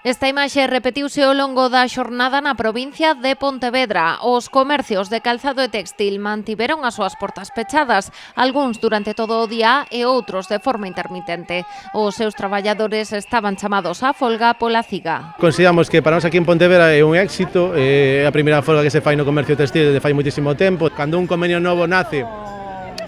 Esta imaxe repetiuse ao longo da xornada na provincia de Pontevedra. Os comercios de calzado e textil mantiveron as súas portas pechadas, algúns durante todo o día e outros de forma intermitente. Os seus traballadores estaban chamados á folga pola CIGA. Consideramos que para nós aquí en Pontevedra é un éxito, é a primeira folga que se fai no comercio textil desde fai moitísimo tempo. Cando un convenio novo nace,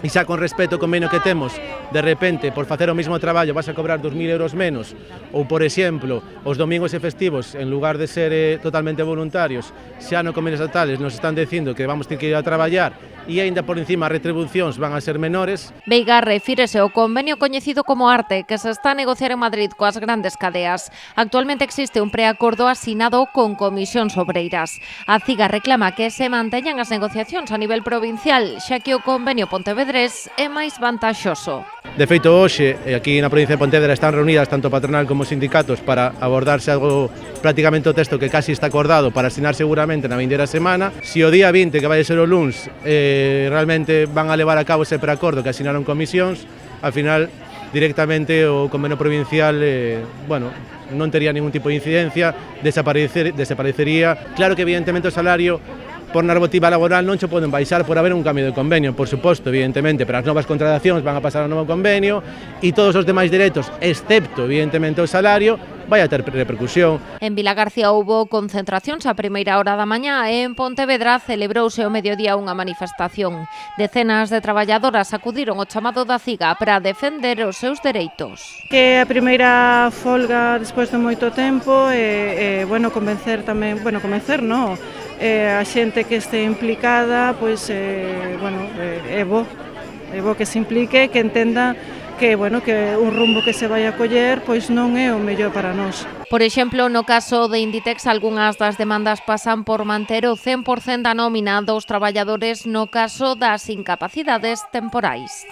e xa con respecto ao convenio que temos, de repente, por facer o mesmo traballo vas a cobrar 2.000 euros menos, ou, por exemplo, os domingos e festivos, en lugar de ser totalmente voluntarios, xa no convenios estatales nos están dicindo que vamos ter que ir a traballar e aínda por encima as retribucións van a ser menores. Veiga refírese ao convenio coñecido como ARTE, que se está a negociar en Madrid coas grandes cadeas. Actualmente existe un preacordo asinado con comisións obreiras. A CIGA reclama que se manteñan as negociacións a nivel provincial, xa que o convenio pontevedrés é máis vantaxoso. De feito, hoxe, aquí na provincia de Pontevedra están reunidas tanto patronal como sindicatos para abordarse algo prácticamente o texto que casi está acordado para asinar seguramente na vindeira semana. Si o día 20, que vai ser o luns, realmente van a levar a cabo ese preacordo que asinaron comisións, al final directamente o convenio provincial non tería ningún tipo de incidencia, desaparecería. Claro que evidentemente o salario por normativa laboral non se poden baixar por haber un cambio de convenio, por suposto, evidentemente, pero as novas contratacións van a pasar ao novo convenio e todos os demais dereitos, excepto, evidentemente, o salario, vai a ter repercusión. En Vilagarcía houbo concentracións a primeira hora da mañá e en Pontevedra celebrouse ao mediodía unha manifestación. Decenas de traballadoras acudiron ao chamado da CIGA para defender os seus dereitos. Que a primeira folga despois de moito tempo convencer tamén, a xente que este implicada, pois é bo que se implique, que entenda que un rumbo que se vai a coller pois non é o mellor para nós. Por exemplo, no caso de Inditex, algunhas das demandas pasan por manter o 100% da nómina dos traballadores no caso das incapacidades temporais.